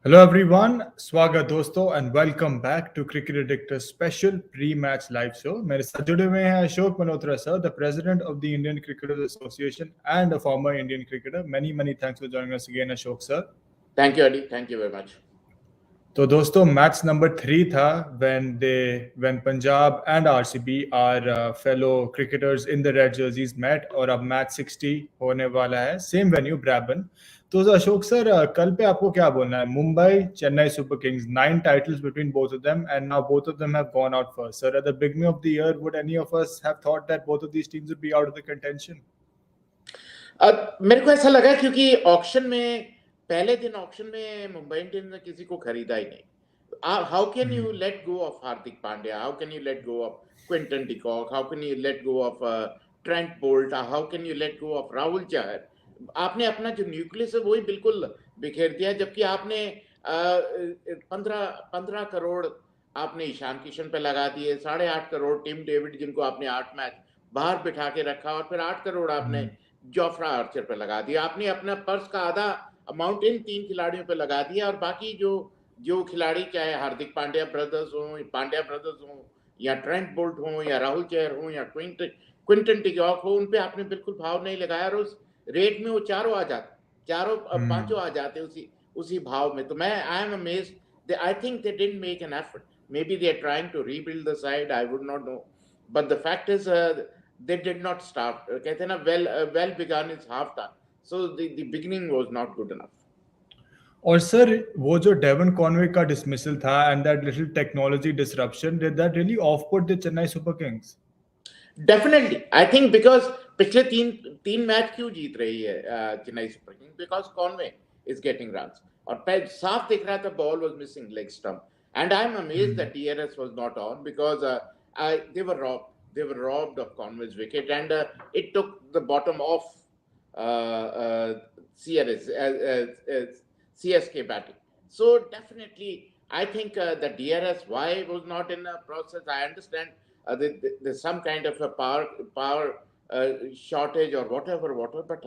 Hello everyone, स्वागत दोस्तों and welcome back to Cricket Addictor special pre-match live show. मेरे साथ जुड़े हुए हैं Ashok Malhotra sir, the president of the Indian Cricketers Association and a former Indian cricketer. Many thanks for joining us again, Ashok sir. Thank you, Adi. Thank you very much. तो दोस्तों match number 3 था when Punjab and RCB our fellow cricketers in the red jerseys met और अब match 60 होने वाला है same venue ब्रैबन. तो Ashok sir कल पे आपको क्या बोलना है? Mumbai Chennai super Kings 9 titles between both of them and now both of them have gone out first. Sir, at the beginning of the year would any of us have thought that both of these teams would be out of the contention? मेरे को ऐसा लगा क्योंकि auction में पहले दिन auction में Mumbai Indians ने किसी को खरीदा ही नहीं. How can you let go of Hardik Pandya? How can you let go of Quinton de Kock? How can you let go of Trent Boult? How can you let go of Rahul Chahar? आपने अपना जो न्यूक्लियस है वही बिल्कुल बिखेर दिया, जबकि आपने 15 करोड़ आपने ईशान किशन पे लगा दिए, 8.5 करोड़ टिम डेविड जिनको आपने 8 मैच बाहर बिठा के रखा, और फिर 8 करोड़ आपने जोफ्रा आर्चर पे लगा दिया. आपने अपना पर्स का आधा अमाउंट इन 3 खिलाड़ियों पे लगा दिया, और बाकी जो खिलाड़ी चाहे हार्दिक पांड्या ब्रदर्स हो या ट्रेंट बोल्ट हो या राहुल चहर हो या क्विंटन डिकॉक हो, उन पे आपने बिल्कुल भाव नहीं लगाया, और उस रेट में वो चारों आ जाते, पांचों आ जाते उसी भाव में. तो मैं I am amazed. I think they didn't make an effort. Maybe they are trying to rebuild the side. I would not know, but the fact is they did not start. कहते हैं ना, well begun is half done. So the beginning was not good enough. और sir वो जो Devon Conway का dismissal था and that little technology disruption, did that really of put the Chennai super Kings? Definitely, I think because पिछले तीन match क्यों जीत रही है Chennai super Kings? Because Conway is getting runs, और साफ दिख रहा था ball was missing leg stump. And I'm amazed that DRS was not on, because they were robbed. They were robbed of Conway's wicket, and it took the bottom off CSK batting. So definitely, I think the DRS, why it was not in the process. I understand there's some kind of a power shortage or whatever, but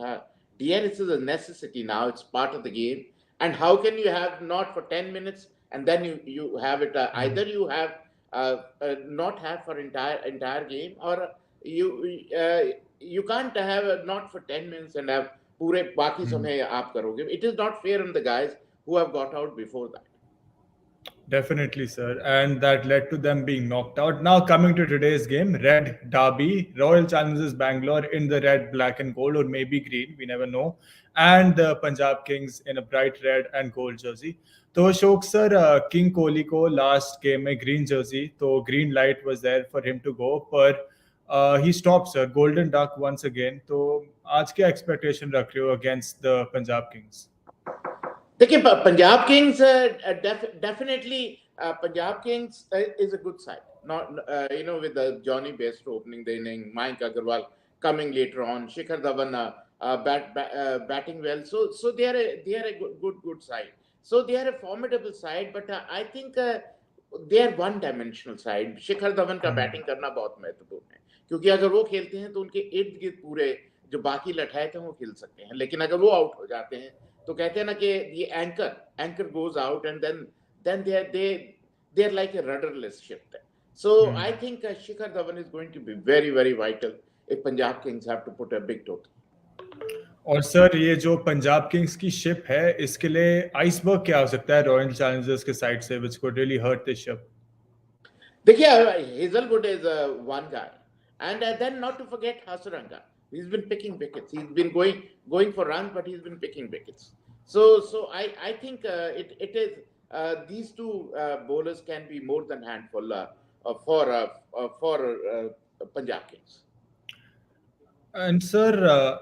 DRS is a necessity now. It's part of the game. And how can you have not for 10 minutes and then you have it? Either you have not have for entire game, or you can't have not for 10 minutes and have पूरे बाकी समय आप करोगे. It is not fair on the guys who have got out before that. Definitely, sir. And that led to them being knocked out. Now, coming to today's game, Red Derby, Royal Challengers Bangalore in the red, black and gold, or maybe green, we never know. And the Punjab Kings in a bright red and gold jersey. तो Ashok sir, king Kohli को last game में green jersey, तो green light was there for him to go, पर he stop sir golden duck once again. तो आज क्या expectation रख रहे हो अगेंस्ट द पंजाब किंग्स? देखिए, Punjab Kings definitely Punjab Kings is a good side. Not with Johnny Bairstow opening the inning, Mayank Agarwal coming later on, Shikhar Dhawan batting well. So they are a good side. So they are a formidable side, but I think they are one-dimensional side. Shikhar Dhawan का batting करना बहुत महत्वपूर्ण है, क्योंकि अगर वो खेलते हैं तो उनके इर्द गिर्द पूरे जो बाकी लठाए थे वो खेल सकते हैं. लेकिन अगर वो आउट हो जाते हैं तो कहते हैं ना कि ये anchor goes out, and then they are like a rudderless ship. So I think Shikhar Dhawan is going to be very vital if Punjab Kings have to put a big total. और sir ये जो Punjab Kings की ship है, इसके लिए iceberg क्या हो सकता है रॉयल चैलेंजर्स के साइड से, which could really hurt this ship? देखिए, Hazelwood is one guy, and then not to forget Hasaranga. He's been picking wickets. He's been going for runs, but he's been picking wickets. So I think it is these two bowlers can be more than handful for Punjab Kings. And sir,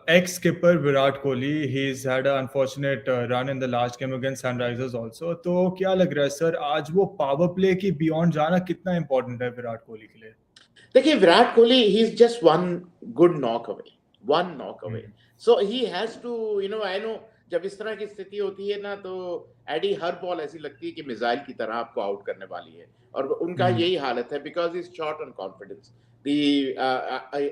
ex-skipper Virat Kohli, he's had an unfortunate run in the last game against Sunrisers also. तो क्या लग रहा है sir, आज वो power play की beyond जाना कितना इम्पोर्टेंट है विराट कोहली के लिए? देखिए, Virat Kohli, he is just one good knock away. So he has to, I know जब इस तरह की स्थिति होती है ना, तो एडी हर बॉल ऐसी लगती है कि मिसाइल की तरह आपको आउट करने वाली है, और उनका यही हालत है, because is short on confidence.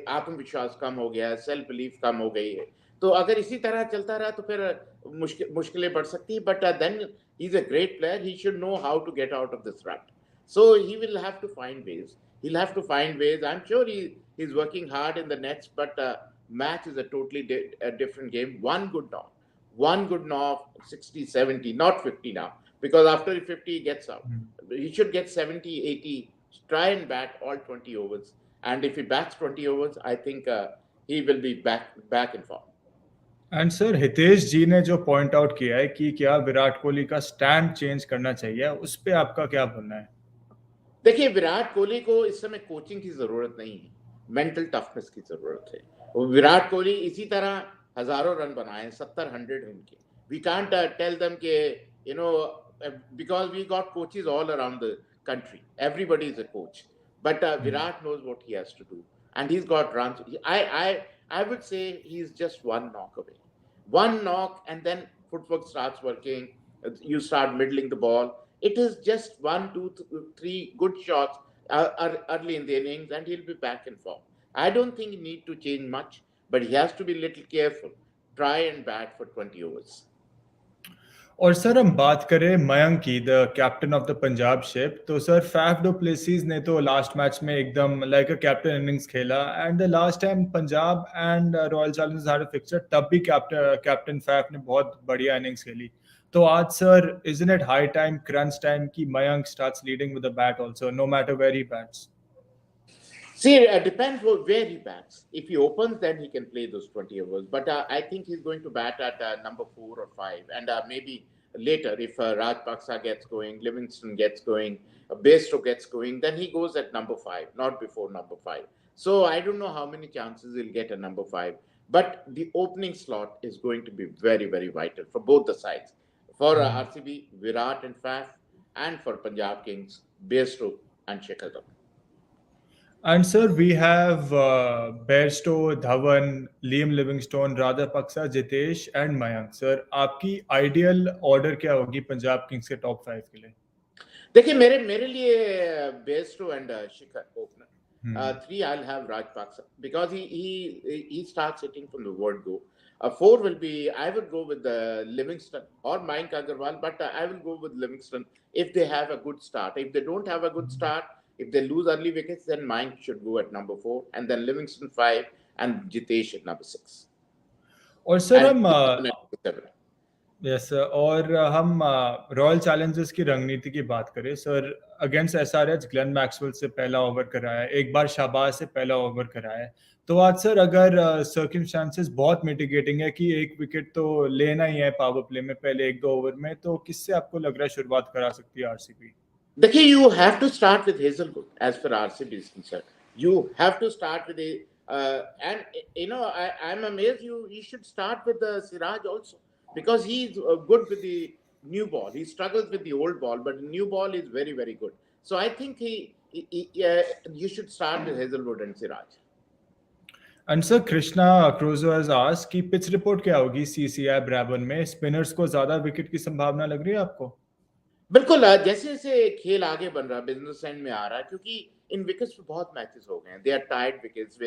आत्मविश्वास कम हो गया है, सेल्फ बिलीफ कम हो गई है. तो अगर इसी तरह चलता रहा तो फिर मुश्किलें बढ़ सकती है. But then he is a great player. He should know how to get out of this rut. So he will have to find ways. He'll have to find ways. I'm sure he's working hard in the nets, but match is a totally a different game. One good knock, 60, 70, not 50 now, because after 50 he gets out. He should get 70, 80, try and bat all 20 overs. And if he bats 20 overs, I think he will be back in form. And sir Hitesh ji ने जो point out किया है कि क्या विराट कोहली का stand change करना चाहिए, उस पे आपका क्या बोलना है? देखिए, विराट कोहली को इस समय कोचिंग की जरूरत नहीं है, मेंटल टफनेस की जरूरत है. विराट कोहली इसी तरह हजारों रन बनाए, 70-100 उनके. वी कांट टेल देम के you know because we got coaches all around the country. Everybody is a coach, but Virat knows what he has to do, and he's got runs. I would say he's just one knock away. One knock, and then footwork starts working. You start middling the ball. It is just 1, 2, 3 good shots early in the innings, and he'll be back in form. I don't think he need to change much, but he has to be a little careful. Try and bat for 20 overs. और sir हम बात करें मयंक की, the captain of the Punjab ship, तो sir Faf du Plessis ने तो last match में एकदम लाइक अ कैप्टन इनिंग्स खेला, and the last time Punjab and royal Challengers had a fixture, तब भी कैप्टन फैफ ने बहुत बढ़िया इनिंग्स खेली. तो आज sir isn't it high time, crunch time कि Mayank starts leading with the bat also, no matter where he bats? See, it depends where he bats. If he opens, then he can play those 20 overs. But I think he's going to bat at number 4 or 5. And maybe later, if Rajpaksa gets going, Livingston gets going, Bairstow gets going, then he goes at number 5, not before number 5. So I don't know how many chances he'll get at number 5. But the opening slot is going to be very, very vital for both the sides. For RCB, Virat and Faf, and for Punjab Kings, Bairstow and Shikhar Dhawan. And sir, we have Bairstow, Dhawan, Liam Livingstone, Rajapaksa, Jitesh and Mayank. Sir, आपकी ideal order क्या होगी Punjab Kings के top 5 के लिए? देखिए, मेरे लिए Bairstow and Shikhar opener. 3 I'll have Rajpaksa because he starts hitting from the word go. 4 will be, I would go with Livingston or Mayank Agarwal, but I will go with Livingston if they have a good start. If they don't have a good start, if they lose early wickets, then Mayank should go at number 4, and then Livingston 5, and Jitesh at number 6. और sir And हम seven. Yes sir, और हम royal Challengers की रणनीति की बात करें sir, against SRH Glenn Maxwell से पहला ओवर कराया है, एक बार शाहबाज से पहला ओवर कराया है. तो आज सर अगर सर्कमस्टांसेस बहुत मिटिगेटिंग है कि एक विकेट तो लेना ही है पावर प्ले में पहले 1-2 ओवर में, तो किससे आपको लग रहा है शुरुआत करा सकती है आरसीबी? देखिए, you have to start with Hazelwood as far as RCB is concerned. You have to start with and I'm amazed you should start with Siraj also, because he's good with the new ball. He struggles with the old ball, but the new ball is very, very good. So I think you should start with Hazelwood and Siraj. And sir, Krishna Cruzo has asked कि pitch report क्या होगी CCI ब्राबन में, spinners को ज्यादा wicket की संभावना लग रही है आपको? बिल्कुल, जैसे जैसे खेल आगे बन रहा है, बिजनेस एंड में आ रहा है, क्योंकि इन विकेट्स पे बहुत मैचेस हो गए हैं. They are tied wickets,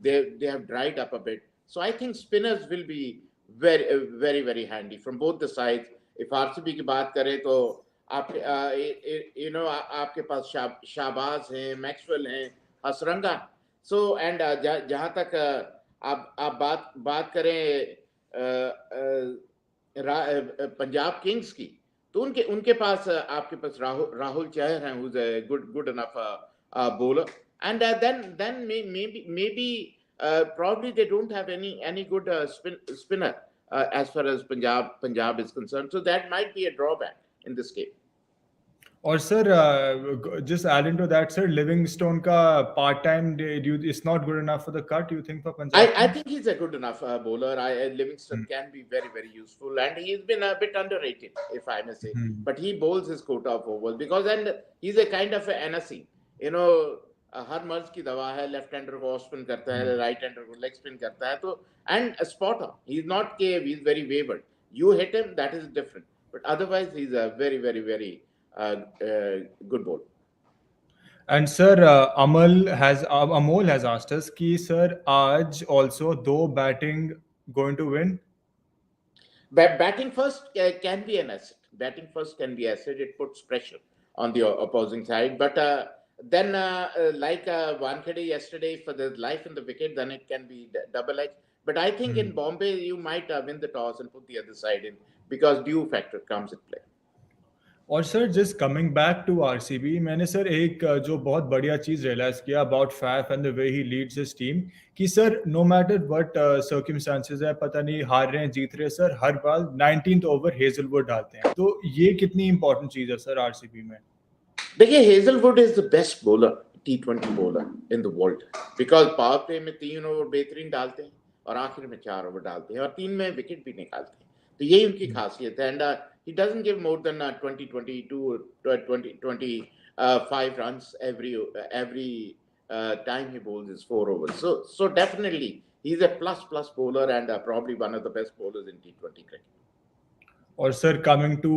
they have dried up a bit. So I think spinners will be very, very, very handy from both the sides. If RCB की बात करें तो आप आपके पास शाहबाज हैं, मैक्सवेल हैं, हसरंगा. So and जहाँ तक आप बात करें पंजाब किंग्स की, तो उनके पास आपके पास राहुल चहर हैं, who's a good enough bowler, and then maybe probably they don't have any good spinner as far as Punjab is concerned, so that might be a drawback in this game. और sir just adding to that, sir, Livingstone का part time is not good enough for the cut, you think, for Punjab? I think he's a good enough bowler. Livingston can be very, very useful, and he's been a bit underrated, if I may say. But he bowls his quota of overs because, and he's a kind of a NSC. हर मर्ज की दवा है, left hander को off spin करता है, right hander को leg spin करता है, तो and spot on. He is not cave, he is very wayward. You hit him, that is different, but otherwise he is a very, very, very good bowler. And sir, Amol has asked us कि sir आज also दो batting going to win? Batting first can be an asset. Batting first can be asset. It puts pressure on the opposing side. But then, like Wankhede yesterday, for the life in the wicket, then it can be double edged. But I think in Hmm. Bombay, you might win the toss and put the other side in because due factor comes in play. और sir just coming back to RCB, मैंने sir एक जो बहुत बढ़िया चीज़ realise किया about Faf and the way he leads his team कि sir no matter what circumstances है, पता नहीं हार रहे हैं जीत रहे हैं, सर हर बार 19th ओवर हेजलवुड डालते हैं, तो ये कितनी इंपॉर्टेंट चीज़ है सर आरसीबी में? देखिए Hazlewood is the best bowler T20 bowler in the world because power play में 3 ओवर बेहतरीन डालते हैं और आखिर में 4 ओवर डालते हैं और 3 में विकेट भी निकालते हैं तो यही उनकी खासियत है and he doesn't give more than 20 22 20 25 runs every time he bowls his 4 overs so definitely he's a plus bowler and probably one of the best bowlers in T20 cricket. और sir coming to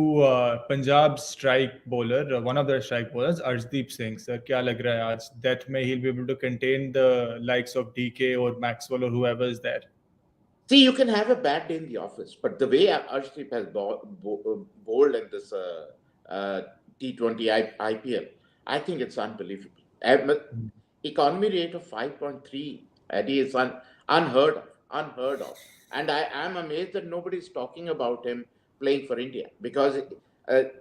Punjab strike bowler, one of the strike bowlers Arshdeep Singh, sir क्या लग रहा है आज death में he will be able to contain the likes of DK और Maxwell और whoever is there? See, you can have a bad day in the office, but the way Arshdeep has bowled in this T20 IPL, I think it's unbelievable. Economy rate of 5.3, Eddie, is unheard of, unheard of. And I am amazed that nobody's talking about him playing for India because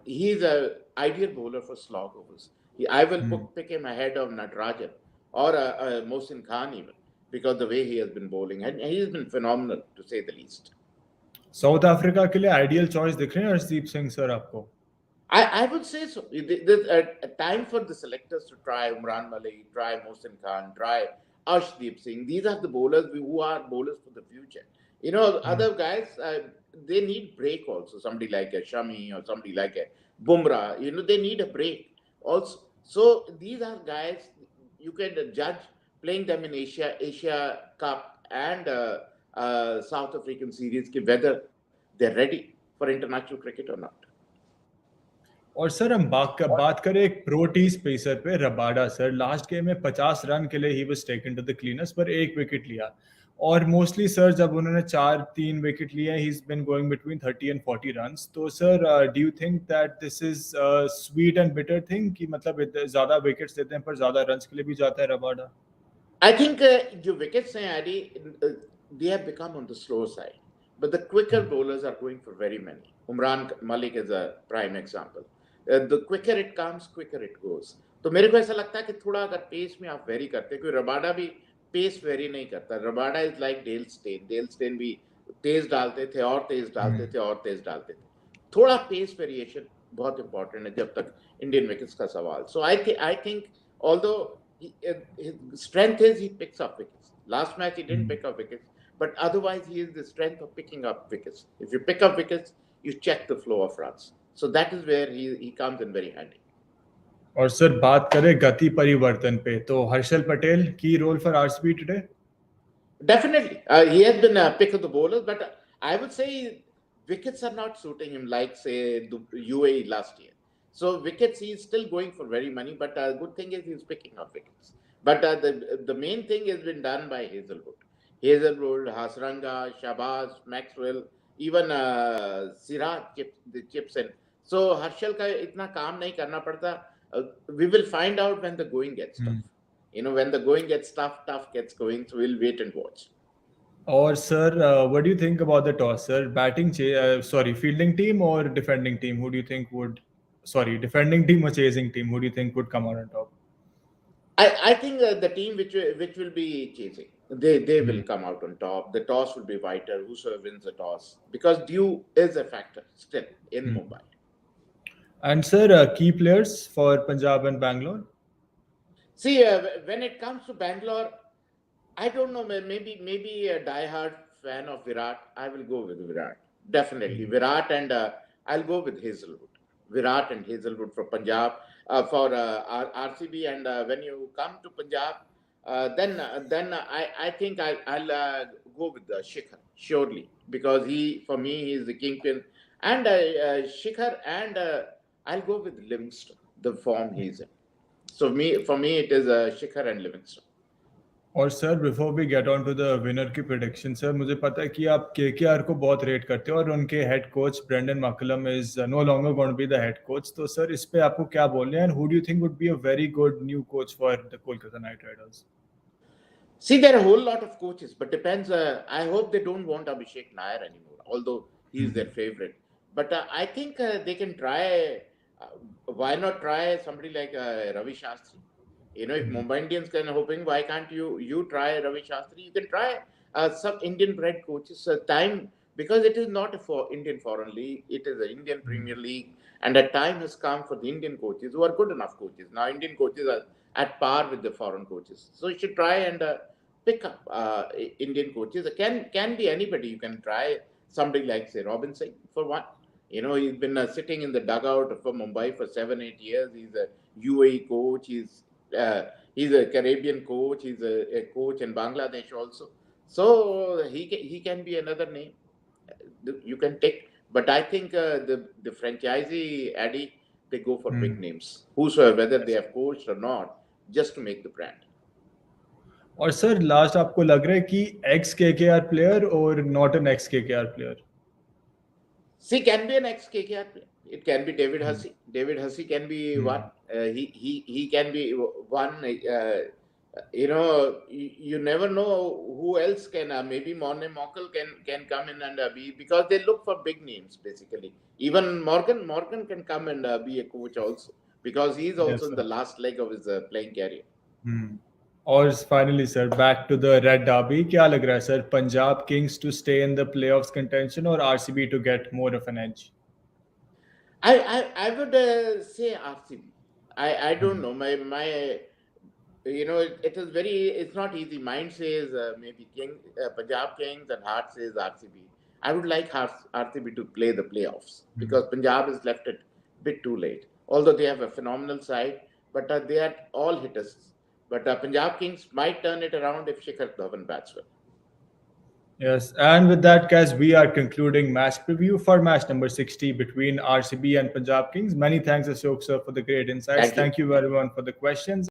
he's an ideal bowler for slog overs. I will pick him ahead of Natarajan or Mohsin Khan even because the way he has been bowling and he has been phenomenal to say the least. South Africa के लिए ideal choice दिख रहे हैं Arshdeep Singh sir आपको? I would say so. There's a time for the selectors to try Umran Malik, try Mohsin Khan, try Arshdeep Singh. These are the bowlers who are bowlers for the future. You know, other guys, they need break also. Somebody like a Shami or somebody like a Bumrah, you know, they need a break also. So these are guys you can judge playing them in Asia Cup and South African series, whether they're ready for international cricket or not. और sir हम बात करें एक Proteas pacer पे, Rabada sir last game में 50 run के लिए he was taken to the cleaners पर एक विकेट लिया और मोस्टली सर जब उन्होंने 4-3 विकेट लिए he is been going between 30 and 40 runs, तो sir do you think that this is sweet and bitter thing कि मतलब ज्यादा विकेट्स देते हैं पर ज्यादा रन्स के लिए भी जाता है Rabada? I think the wickets, Adi, they have become on the slower side. But the quicker bowlers are going for very many. Umran Malik is a prime example. The quicker it comes, quicker it goes. तो मेरे को ऐसा लगता है कि थोड़ा अगर pace में आप वेरी करते हैं, क्योंकि रबाडा भी पेस वेरी नहीं करता. Rabada is like Dale Steyn भी तेज डालते थे और तेज डालते थे और तेज डालते थे. थोड़ा पेस वेरिएशन बहुत इंपॉर्टेंट है जब तक इंडियन विकेट्स का सवाल. So I think although his strength is he picks up wickets. Last match he didn't pick up wickets, but otherwise he is the strength of picking up wickets. If you pick up wickets, you check the flow of runs. So that is where he comes in very handy. और sir बात करें गति परिवर्तन पे, तो हर्षल पटेल की role for RCB today? Definitely, he has been a pick of the bowlers, but I would say wickets are not suiting him like say the UAE last year. So wickets, he's still going for very many, but good thing is he's picking up wickets. But the main thing has been done by Hazelwood, Hasranga, Shabazz, Maxwell, even Siraj the chips in. So Harshal का इतना काम नहीं करना पड़ता. We will find out when the going gets tough. You know, when the going gets tough gets going. So we'll wait and watch. और sir what do you think about the toss, sir? Fielding team or defending team? Who do you think would, defending team or chasing team? Who do you think would come out on top? I think the team which will be chasing, they will come out on top. The toss will be vital. Whosoever wins the toss, because due is a factor still in Mumbai. And sir, key players for Punjab and Bangalore? See, when it comes to Bangalore, I don't know. Maybe a die-hard fan of Virat. I will go with Virat. Definitely Virat, and I'll go with Hazelwood. Virat and Hazelwood for Punjab, for RCB. And when you come to Punjab, then I think I'll go with Shikhar surely, because for me he is the kingpin, and Shikhar, and I'll go with Livingston. The form he's in. So for me it is Shikhar and Livingston. और sir before we get on to the winner की prediction sir, मुझे पता है कि आप KKR को बहुत rate करते हो और उनके head coach Brendon McCullum is no longer going to be the head coach, तो सर इस पे आपको क्या बोलना है, and who do you think would be a very good new coach for the Kolkata knight riders? See, there are a whole lot of coaches, but depends. I hope they don't want Abhishek Nair anymore, although he is their favorite. But I think they can try. Why not try somebody like Ravi Shastri? You know, if Mumbai Indians can hoping, why can't you try Ravi Shastri? You can try some Indian bred coaches. Time, because it is not a Indian foreign league, it is an Indian Premier League, and a time has come for the Indian coaches who are good enough coaches. Now Indian coaches are at par with the foreign coaches, so you should try and pick up Indian coaches. Can be anybody. You can try somebody like say Robin Singh for one. You know, he's been sitting in the dugout for Mumbai for 7-8 years. He's a UAE coach. Uh, he's a Caribbean coach. He's a coach in Bangladesh also. So he can be another name you can take. But I think the franchisee Addy, they go for big names, whosoever, whether they have coached or not, just to make the brand. और sir last आपको लग रहा है कि x KKR player और not an x KKR player? See, can be an ex-KKR player. It can be David Hussey. David Hussey can be one. He can be one. You never know who else can. Maybe Morne Mokel can come in and be, because they look for big names basically. Even Morgan can come and be a coach also, because he is also Yes, in sir. the last leg of his playing career. और finally sir back to the red derby, क्या लग रहा है sir, Punjab Kings to stay in the playoffs contention और RCB to get more of an edge? I would say RCB. I don't know. My it is very, it's not easy. Mind says maybe Punjab Kings, and heart says RCB. I would like RCB to play the playoffs, because Punjab is left it a bit too late. Although they have a phenomenal side, but they are all hitters. But Punjab Kings might turn it around if Shikhar Dhawan bats well. Yes, and with that, guys, we are concluding match preview for match number 60 between RCB and Punjab Kings. Many thanks, Ashok sir, for the great insights. Thank you. Thank you everyone for the questions.